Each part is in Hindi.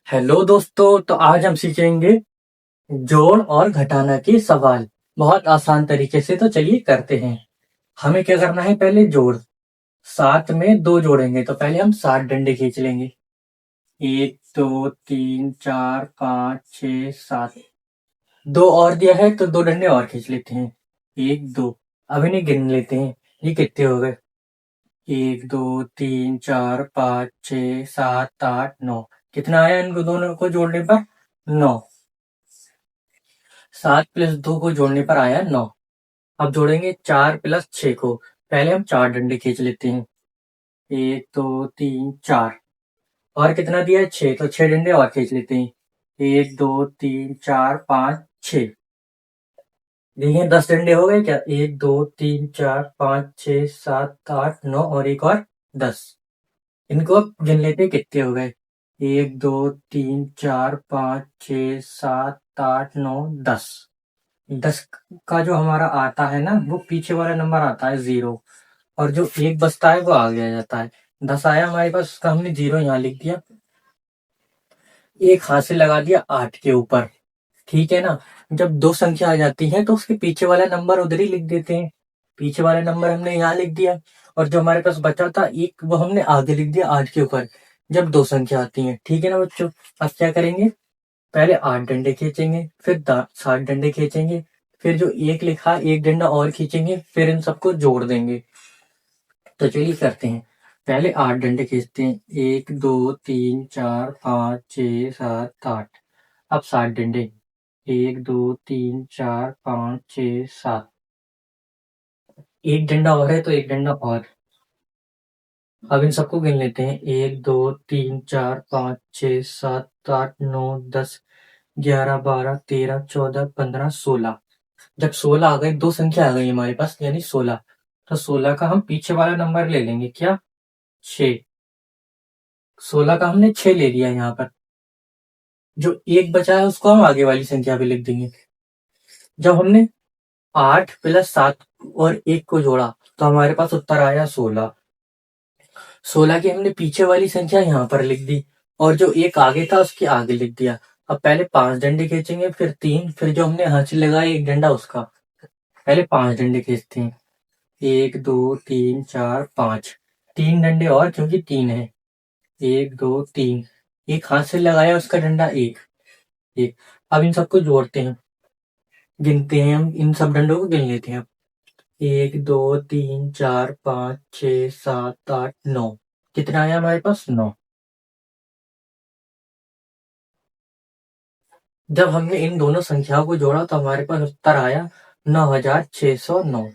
हेलो दोस्तों, तो आज हम सीखेंगे जोड़ और घटाना के सवाल बहुत आसान तरीके से। तो चलिए करते हैं। हमें क्या करना है, पहले जोड़। सात में दो जोड़ेंगे तो पहले हम 7 डंडे खींच लेंगे। 1 2 3 4 5 6 7। दो और दिया है तो 2 डंडे और खींच लेते हैं। 1 2। अब इन्हें गिन लेते हैं, ये कितने हो गए। 1 2 3 4 5 6 7 8 9। कितना आया इनको दोनों को जोड़ने पर? 9। 7 + 2 को जोड़ने पर आया 9। अब जोड़ेंगे 4 + 6 को। पहले हम 4 डंडे खींच लेते हैं। 1 2 3 4। और कितना दिया है? 6, तो 6 डंडे और खींच लेते हैं। 1 2 3 4 5 6। देखिए 10 डंडे हो गए क्या? 1 2 3 4 5 6 7 8 9 और एक और 10। इनको अब गिन लेते हैं कितने हो गए। 1 2 3 4 5 6 7 8 9 10। 10 का जो हमारा आता है ना, वो पीछे वाला नंबर आता है 0, और जो एक बचता है वो आगे आ जाता है। 10 आया हमारे पास, उसका हमने 0 यहाँ लिख दिया। एक हाथ से लगा दिया 8 के ऊपर। ठीक है ना। जब दो संख्या आ जाती है तो उसके पीछे वाला नंबर उधर ही लिख देते हैं। पीछे वाला नंबर हमने यहाँ लिख दिया, और जो हमारे पास बचा था एक, वो हमने आगे लिख दिया 8 के ऊपर। जब दो संख्या आती है, ठीक है ना बच्चों। अब क्या करेंगे, पहले 8 डंडे खींचेंगे, फिर 7 डंडे खींचेंगे, फिर जो एक लिखा एक डंडा और खींचेंगे, फिर इन सबको जोड़ देंगे। तो चलिए करते हैं। पहले 8 डंडे खींचते हैं। 1 2 3 4 5 6 7 8। अब 7 डंडे। 1 2 3 4 5 6 7। एक डंडा और है तो एक डंडा और। अब इन सबको गिन लेते हैं। 1 2 3 4 5 6 7 8 9 10 11 12 13 14 15 16। जब 16 आ गए, दो संख्या आ गई हमारे पास यानी 16। तो 16 का हम पीछे वाला नंबर ले लेंगे, क्या? 6। 16 का हमने 6 ले लिया यहाँ पर। जो एक बचा है उसको हम आगे वाली संख्या पे लिख देंगे। जब हमने 8 + 7 और 1 को जोड़ा तो हमारे पास उत्तर आया 16। 16 की हमने पीछे वाली संख्या यहाँ पर लिख दी, और जो एक आगे था उसके आगे लिख दिया। अब पहले 5 डंडे खींचेंगे, फिर 3, फिर जो हमने हाथ लगाया एक डंडा उसका। पहले 5 डंडे खींचते हैं। 1 2 3 4 5। 3 डंडे और, क्योंकि 3 है। 1 2 3। एक हाथ से लगाया उसका डंडा एक। एक। अब इन सबको जोड़ते हैं, गिनते हैं। हम इन सब डंडों को गिन लेते हैं अब। 1 2 3 4 5 6 7 8 9। कितना आया हमारे पास? 9। जब हमने इन दोनों संख्याओं को जोड़ा तो हमारे पास उत्तर आया 9609।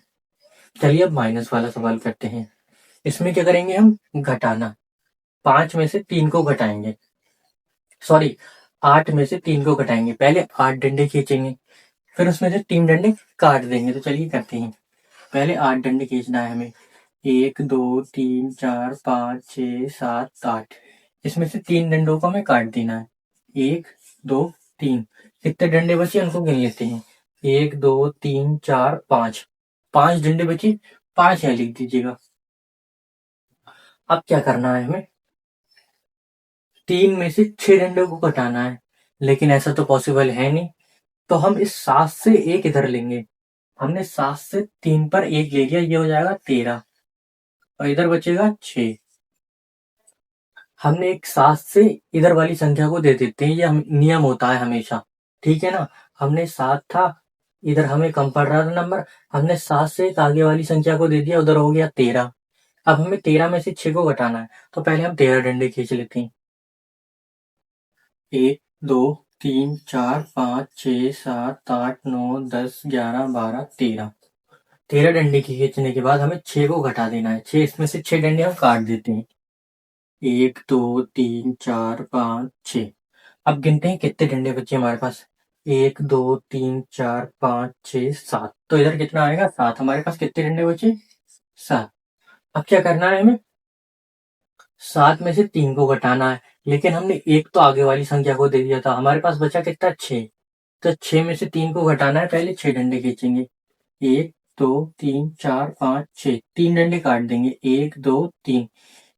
चलिए अब माइनस वाला सवाल करते हैं। इसमें क्या करेंगे, हम घटाना। 5 में से 3 को घटाएंगे। सॉरी, 8 में से 3 को घटाएंगे। पहले 8 डंडे खींचेंगे, फिर उसमें से 3 डंडे काट देंगे। तो चलिए करते हैं। पहले 8 डंडे खींचना है हमें। 1 2 3 4 5 6 7 8। इसमें से 3 डंडों को हमें काट देना है। 1 2 3। कितने डंडे बचे उनको गिन लेते हैं। 1 2 3 4 5। 5 डंडे बचे, 5 यहाँ लिख दीजिएगा। अब क्या करना है हमें, 3 में से 6 डंडों को घटाना है। लेकिन ऐसा तो पॉसिबल है नहीं, तो हम इस 7 से एक इधर लेंगे। हमने 7 से 3 पर एक ले लिया, ये हो जाएगा 13, और इधर बचेगा 6। हमने एक 7 से इधर वाली संख्या को दे देते हैं, ये नियम होता है हमेशा। ठीक है ना। हमने 7 था, इधर हमें कम पड़ रहा था नंबर, हमने 7 से एक आगे वाली संख्या को दे दिया, उधर हो गया 13। अब हमें 13 में से 6 को घटाना है, तो पहले हम 13 डंडे खींच लेते हैं। 1 2 3 4 5 6 7 8 9 10 11 12 13। 13 डंडे की खींचने के बाद हमें 6 को घटा देना है। 6 इसमें से 6 डंडे हम काट देते हैं। 1 2 3 4 5 6। अब गिनते हैं कितने डंडे बचे हमारे पास। 1 2 3 4 5 6 7। तो इधर कितना आएगा? 7। हमारे पास कितने डंडे बचे? 7। अब क्या करना है हमें, 7 में से 3 को घटाना है। लेकिन हमने एक तो आगे वाली संख्या को दे दिया था, हमारे पास बचा कितना? 6। तो 6 में से 3 को घटाना है, पहले 6 डंडे खींचेंगे। 1 2 3 4 5 6। 3 डंडे काट देंगे। 1 2 3।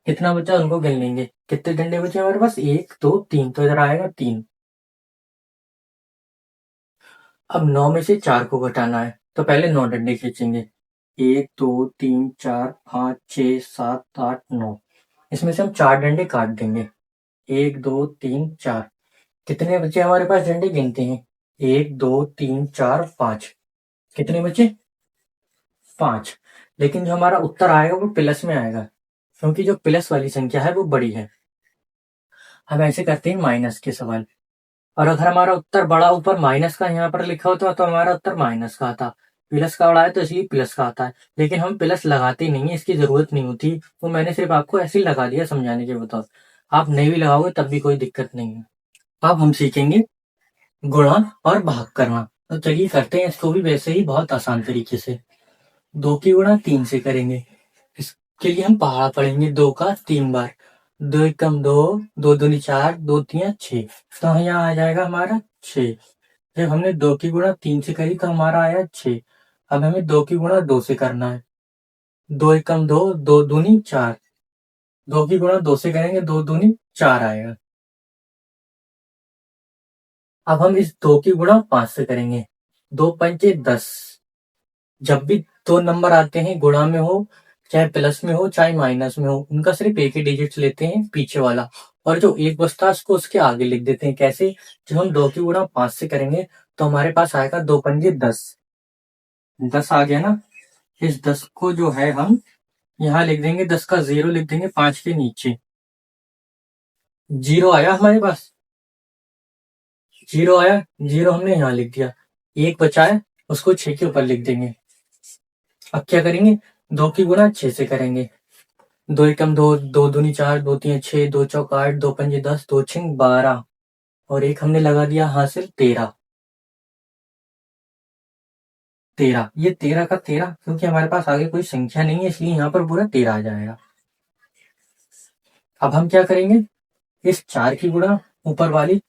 कितना बचा उनको गिन लेंगे। कितने डंडे बचे हमारे पास? 1 2 3, तो इधर आएगा 3। अब 9 में से 4 को घटाना है, तो पहले 9 डंडे खींचेंगे। 1 2 3 4 5 6 7 8 9। इसमें से हम 4 डंडे काट देंगे। 1 2 3 4। कितने बचे हमारे पास डंडे? गिनते हैं। 1 2 3 4 5। कितने बचे? 5। लेकिन जो हमारा उत्तर आएगा वो प्लस में आएगा, क्योंकि जो प्लस वाली संख्या है वो बड़ी है। हम ऐसे करते हैं माइनस के सवाल। और अगर हमारा उत्तर बड़ा ऊपर माइनस का यहाँ पर लिखा होता तो हमारा उत्तर माइनस का आता। प्लस का बड़ा है तो इसलिए प्लस का आता है, लेकिन हम प्लस लगाते नहीं है, इसकी जरूरत नहीं होती। तो मैंने सिर्फ आपको ऐसे ही लगा दिया समझाने के बतौर। आप नहीं भी लगाओगे तब भी कोई दिक्कत नहीं है। अब हम सीखेंगे गुणा और भाग करना। तो चलिए करते हैं इसको भी वैसे ही बहुत आसान तरीके से। 2 की गुणा 3 से करेंगे। इसके लिए हम पहाड़ा पढ़ेंगे 2 का 3 बार। 2 एकम 2, 2 दूनी 4, 2 तियां 6। तो यहाँ आ जाएगा हमारा 6। जब हमने 2 की गुणा 3 से करी तो हमारा आया 6। अब हमें 2 की गुणा 2 से करना है। 2 एकम 2, 2 दूनी 4। 2 की गुणा 2 से करेंगे, 2 दूनी 4 आएगा। अब हम इस 2 की गुणा 5 से करेंगे। 2 पंचे 10। जब भी 2 नंबर आते हैं गुणा में हो चाहे प्लस में हो चाहे माइनस में हो, उनका सिर्फ एक ही डिजिट लेते हैं पीछे वाला, और जो एक बचता है उसको उसके आगे लिख देते हैं। कैसे? जब हम 2 की गुणा 5 से करेंगे तो हमारे पास आएगा 2 पंजे 10। 10 आ गया ना। इस 10 को जो है हम यहाँ लिख देंगे, 10 का 0 लिख देंगे 5 के नीचे। 0 आया हमारे पास। 0 आया, 0 हमने यहाँ लिख दिया। 1 बचा है, उसको 6 के ऊपर लिख देंगे। अब क्या करेंगे? 2 की गुणा 6 से करेंगे। 2 एकम 2, 2 दूनी 4, 2 तियां 6, 2 चौक 8, 2 पंजे 10, 2 छिंग 12, और एक हमने लगा दिया हासिल 13। 13, ये 13 का 13, क्योंकि हमारे पास आगे कोई संख्या नहीं है इसलिए यहाँ पर पूरा 13 आ जाएगा। अब हम क्या करेंगे? इस 4 की गुणा ऊपर वाली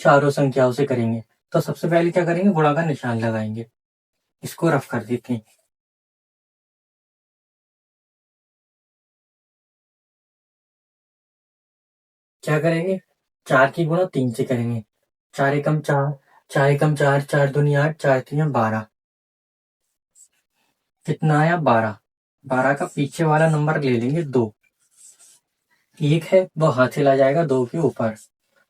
चारों संख्याओं से करेंगे। तो सबसे पहले क्या करेंगे? गुणा का निशान लगाएंगे। इसको रफ कर देते हैं। क्या करेंगे? 4 की गुणा 3 से करेंगे। 4 एकम 4, 4 एकम 4, 4 दूनी 8, 4 तियां 12। कितना आया? 12। 12 का पीछे वाला नंबर ले लेंगे 2। 1 है वो हाथ से ला जाएगा 2 के ऊपर।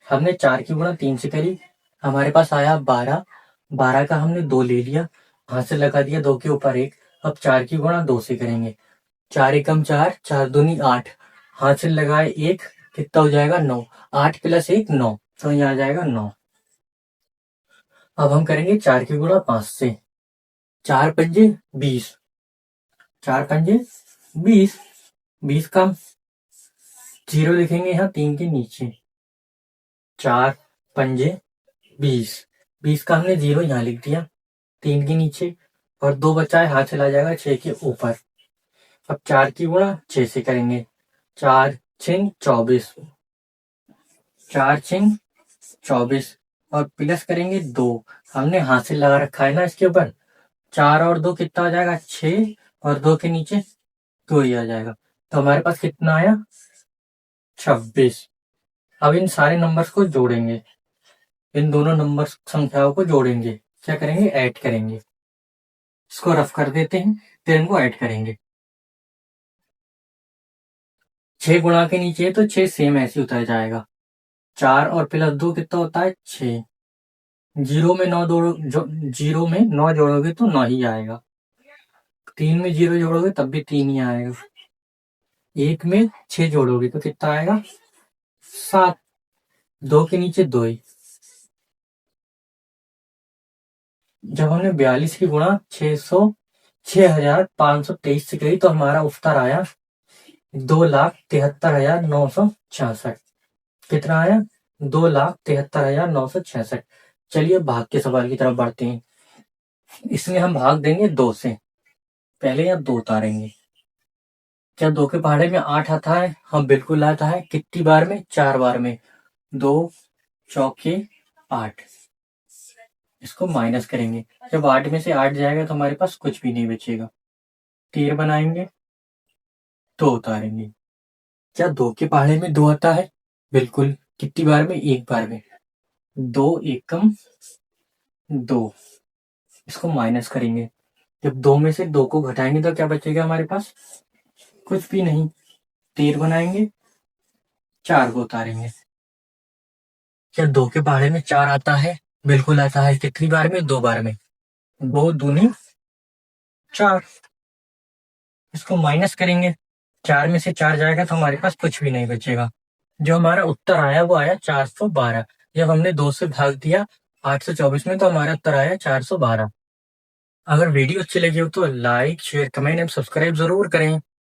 हमने 4 की गुणा 3 से करी, हमारे पास आया 12। 12 का हमने 2 ले लिया, हाथ से लगा दिया 2 के ऊपर 1। अब 4 की गुणा 2 से करेंगे। 4 एकम 4, 4 दूनी 8, हाथ से लगाए 1, कितना हो जाएगा? 9। 8 प्लस 1 9, तो यहाँ आ जाएगा 9। अब हम करेंगे 4 की गुणा 5 से। 4 पंजे 20। 4 पंजे 20। 20 का 0 लिखेंगे यहाँ 3 के नीचे। 4 पंजे 20। 20 का हमने 0 यहाँ लिख दिया 3 के नीचे, और 2 बचा है, हाथ चला जाएगा 6 के ऊपर। अब 4 की गुणा 6 से करेंगे। 4 छिंग 24। 4 छिंग 24, और प्लस करेंगे 2। हमने हाथ से लगा रखा है ना इसके ऊपर। 4 और 2 कितना आ जाएगा? 6, और 2 के नीचे 2 ही आ जाएगा। तो हमारे पास कितना आया? 26। अब इन सारे नंबर्स को जोड़ेंगे। इन दोनों नंबर संख्याओं को जोड़ेंगे। क्या करेंगे? ऐड करेंगे। इसको रफ कर देते हैं, फिर इनको ऐड करेंगे। 6 गुणा के नीचे है तो 6 सेम ऐसे उतर जाएगा। 4 और प्लस 2 कितना होता है? 6। 0 में 9 जोड़ो, 0 में 9 जोड़ोगे तो 9 ही आएगा। 3 में 0 जोड़ोगे तब भी 3 ही आएगा। 1 में 6 जोड़ोगे तो कितना आएगा? 7। 2 के नीचे 2 ही। जब हमने 42 की गुणा 6523 से करी तो हमारा उत्तर आया 2,73,966। कितना आया? 2,73,966। चलिए भाग के सवाल की तरफ बढ़ते हैं। इसमें हम भाग देंगे 2 से। पहले यहाँ 2 उतारेंगे। क्या 2 के पहाड़े में 8 आता है? हाँ बिल्कुल आता है। कितनी बार में? 4 बार में। 2 चौके 8। इसको माइनस करेंगे। जब 8 में से 8 जाएगा तो हमारे पास कुछ भी नहीं बचेगा। तीर बनाएंगे, 2 उतारेंगे। क्या 2 के पहाड़े में 2 आता है? बिल्कुल। कितनी बार में? एक बार में। 2 एकम 2। इसको माइनस करेंगे। जब 2 में से 2 को घटाएंगे तो क्या बचेगा हमारे पास? कुछ भी नहीं। 13 बनाएंगे, 4 को उतारेंगे। क्या 2 के पहाड़े में 4 आता है? बिल्कुल आता है। कितनी बार में? 2 बार में। 2 दूनी 4। इसको माइनस करेंगे। 4 में से 4 जाएगा तो हमारे पास कुछ भी नहीं बचेगा। जो हमारा उत्तर आया वो आया 412। जब हमने 2 से भाग दिया 824 में तो हमारा उत्तर आया 412। अगर वीडियो अच्छी लगी हो तो like, share, comment and subscribe जरूर करें।